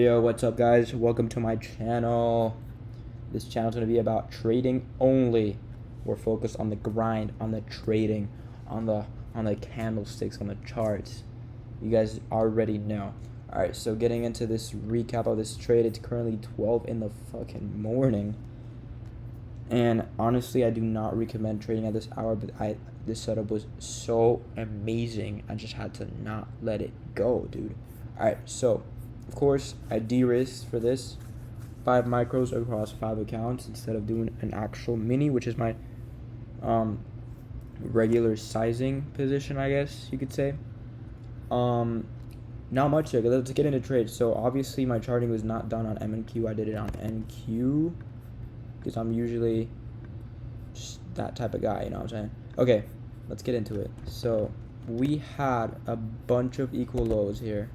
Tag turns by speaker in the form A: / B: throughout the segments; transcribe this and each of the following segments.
A: Yo, what's up guys? Welcome to my channel. This channel is going to be about trading only. We're focused on the grind, on the trading, on the candlesticks, on the charts. You guys already know. Alright, so getting into this recap of this trade, it's currently 12 in the fucking morning. And honestly, I do not recommend trading at this hour, but this setup was so amazing. I just had to not let it go, dude. Alright, so of course, I de-risked for this 5 micros across 5 accounts instead of doing an actual mini, which is my regular sizing position, I guess you could say. Not much here. Let's get into trades. So obviously my charting was not done on M&Q. I did it on NQ because I'm usually just that type of guy, you know what I'm saying? Okay, let's get into it. So we had a bunch of equal lows here.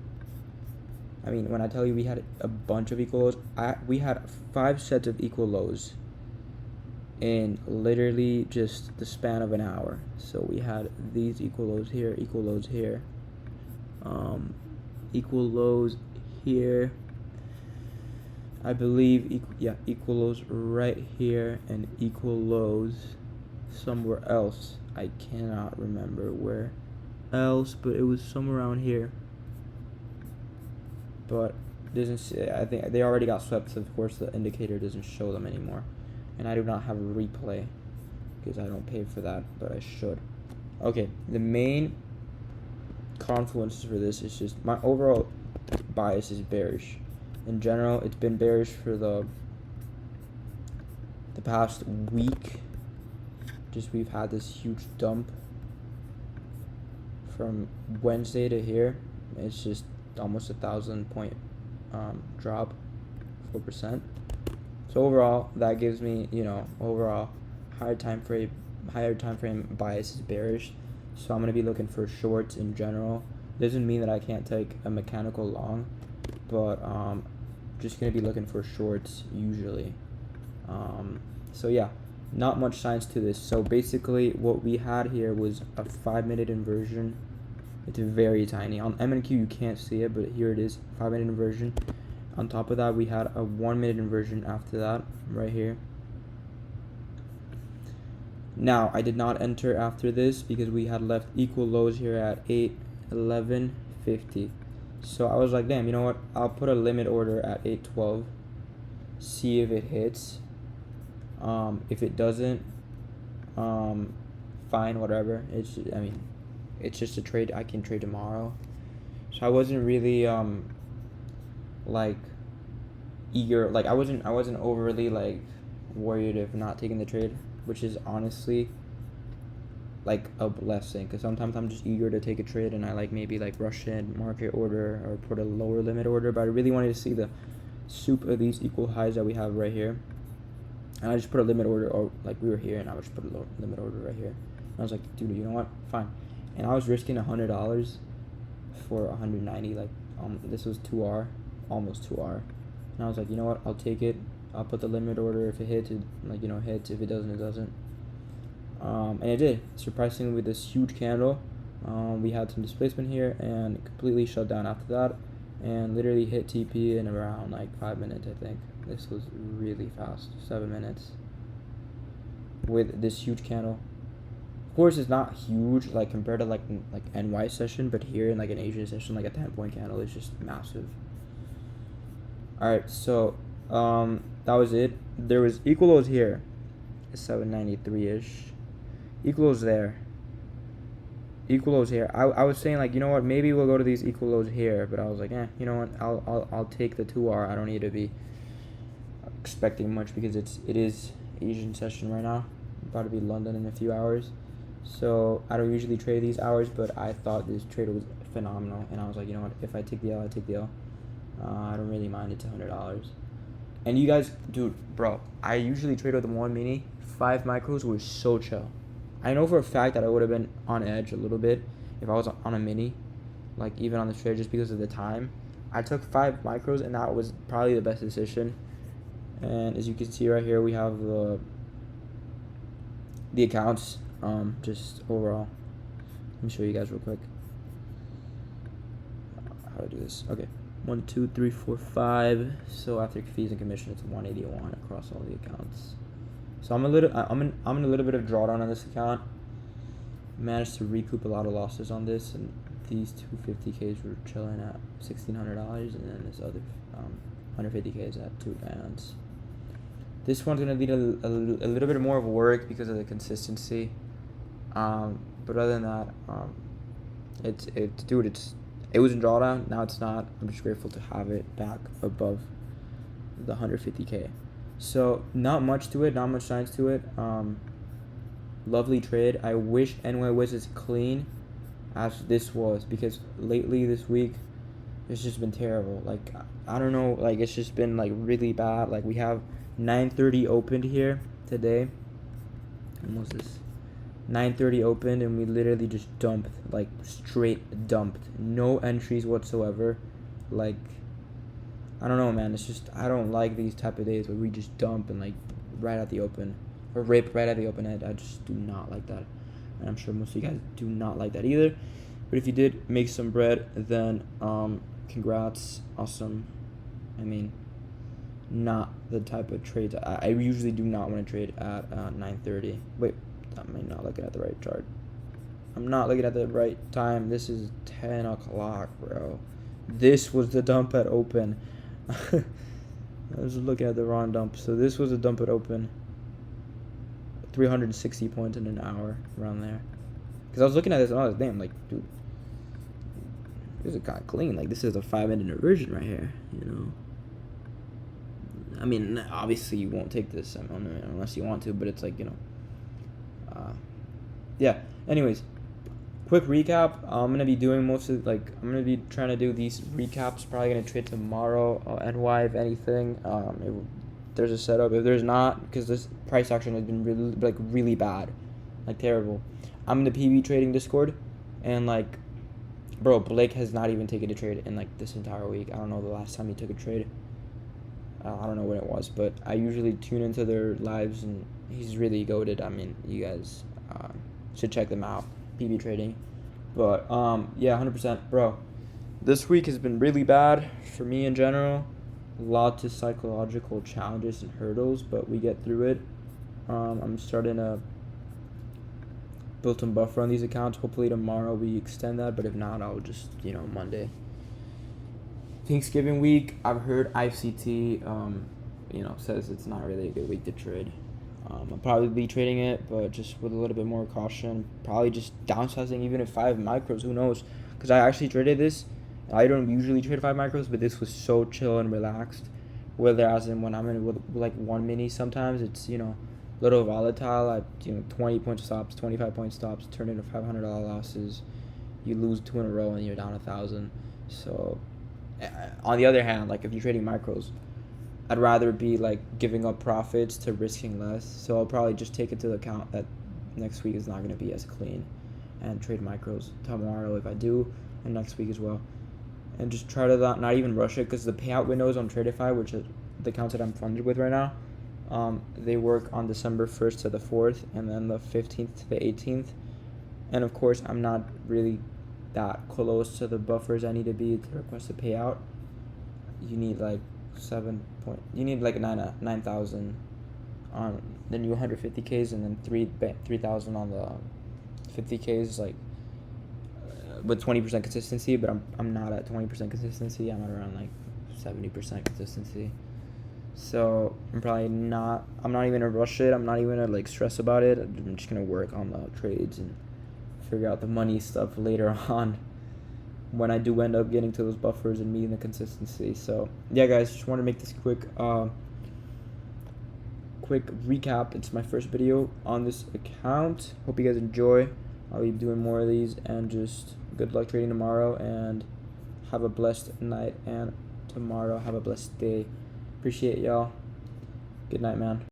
A: I mean, when I tell you we had a bunch of equal lows, we had 5 sets of equal lows in literally just the span of an hour. So we had these equal lows here, equal lows here, equal lows here, I believe, equal lows right here, and equal lows somewhere else. I cannot remember where else, but it was somewhere around here. But I think they already got swept, so of course the indicator doesn't show them anymore. And I do not have a replay because I don't pay for that, but I should. Okay, the main confluences for this is just my overall bias is bearish. In general, it's been bearish for the past week. Just we've had this huge dump from Wednesday to here. It's just almost 1,000 point drop, 4%. So overall, that gives me, overall higher time frame bias is bearish. So I'm gonna be looking for shorts in general. Doesn't mean that I can't take a mechanical long, but just gonna be looking for shorts usually. So yeah, not much science to this. So basically, what we had here was a 5-minute inversion. It's very tiny. On M&Q you can't see it, but here it is, 5-minute inversion. On top of that, we had a 1-minute inversion after that, right here. Now, I did not enter after this because we had left equal lows here at 8:11:50. So I was like, damn, you know what? I'll put a limit order at 8:12. See if it hits. If it doesn't, fine, whatever. It's just a trade I can trade tomorrow. So I wasn't really like eager, like I wasn't overly like worried of not taking the trade, which is honestly like a blessing, because sometimes I'm just eager to take a trade and I maybe rush in, market order, or put a lower limit order. But I really wanted to see the soup of these equal highs that we have right here, and I just put a limit order, or we were here and I just put a limit order right here. And I was like, dude, you know what, fine. And I was risking $100 for 190. This was 2R, almost 2R. And I was like, you know what? I'll take it. I'll put the limit order. If it hits, it hits. If it doesn't, it doesn't. And it did. Surprisingly, with this huge candle, we had some displacement here and completely shut down after that, and literally hit TP in around 5 minutes. I think this was really fast, 7 minutes. With this huge candle. Of course, it's not huge compared to NY session, but here in an Asian session, a 10-point candle is just massive. Alright, so that was it. There was equal lows here, 793-ish. Equal lows there. Equal lows here. I was saying you know what, maybe we'll go to these equal lows here, but I was like, you know what, I'll take the 2R. I don't need to be expecting much because it is Asian session right now. About to be London in a few hours. So I don't usually trade these hours, but I thought this trade was phenomenal, and I was like, you know what, if I take the L, I take the L. I don't really mind. It's $100. And you guys, dude, bro, I usually trade with the 1 mini. 5 micros was so chill. I know for a fact that I would have been on edge a little bit if I was on a mini, even on the trade, just because of the time. I took 5 micros, and that was probably the best decision. And as you can see right here, we have the accounts. Just overall, let me show you guys real quick how to do this. Okay, 1, 2, 3, 4, 5. So after fees and commission, it's 181 across all the accounts. So I'm in a little bit of drawdown on this account. Managed to recoup a lot of losses on this, and these two 50Ks were chilling at $1,600, and then this other 150Ks at $2,000. This one's gonna need a little bit more of work because of the consistency. But other than that, it was in drawdown. Now it's not. I'm just grateful to have it back above the 150K. So not much to it, not much science to it. Lovely trade. I wish NY was as clean as this was, because lately this week it's just been terrible. Like, I don't know, like it's just been like really bad. Like, we have 9:30 opened here today. When was this? 9:30 opened, and we literally just dumped, like straight dumped. No entries whatsoever. Like, I don't know, man. It's just, I don't like these type of days where we just dump and like right at the open, or rip right at the open end. I just do not like that, and I'm sure most of you guys do not like that either. But if you did make some bread, then congrats, awesome. I mean, not the type of trades I usually do not want to trade at 9:30. Wait, I'm not looking at the right chart. I'm not looking at the right time. This is 10 o'clock, bro. This was the dump at open. I was looking at the wrong dump. So this was a dump at open. 360 points in an hour, around there. Because I was looking at this and I was, damn, like, dude, this is kind of clean. Like, this is a 5-minute inversion right here, you know. I mean, obviously you won't take this unless you want to, but it's like, you know. Yeah. Anyways, quick recap. I'm gonna be doing I'm gonna be trying to do these recaps. Probably gonna trade tomorrow. NY, if anything. There's a setup. If there's not, because this price action has been really bad, like terrible. I'm in the PB trading Discord, and like, bro, Blake has not even taken a trade in like this entire week. I don't know the last time he took a trade. I don't know when it was, but I usually tune into their lives, and he's really goated. I mean, you guys should check them out. PB trading. But yeah, 100%, bro. This week has been really bad for me in general. Lots of psychological challenges and hurdles, but we get through it. I'm starting to build some buffer on these accounts. Hopefully tomorrow we extend that, but if not, I'll just, Monday. Thanksgiving week, I've heard ICT, says it's not really a good week to trade. I'll probably be trading it, but just with a little bit more caution. Probably just downsizing even at 5 micros, who knows? Because I actually traded this. I don't usually trade 5 micros, but this was so chill and relaxed. Whereas when I'm in with like 1 mini, sometimes it's, a little volatile at, 20 point stops, 25 point stops, turn into $500 losses. You lose 2 in a row and you're down 1,000. So, on the other hand, like if you're trading micros, I'd rather be like giving up profits to risking less. So I'll probably just take into account that next week is not going to be as clean, and trade micros tomorrow if I do, and next week as well. And just try to not even rush it, because the payout windows on Tradify, which is the accounts that I'm funded with right now, they work on December 1st to the 4th, and then the 15th to the 18th. And of course, I'm not really that close to the buffers I need to be to request a payout. You need like 9,000 on the new 150Ks, and then 3,000 on the 50Ks, like with 20% consistency. But I'm not at 20% consistency. I'm at around like 70% consistency. So I'm not even gonna rush it. I'm not even gonna like stress about it. I'm just gonna work on the trades and figure out the money stuff later on, when I do end up getting to those buffers and meeting the consistency. So yeah, guys, just want to make this quick recap. It's my first video on this account. Hope you guys enjoy. I'll be doing more of these, and just good luck trading tomorrow, and have a blessed night, and tomorrow have a blessed day. Appreciate y'all. Good night, man.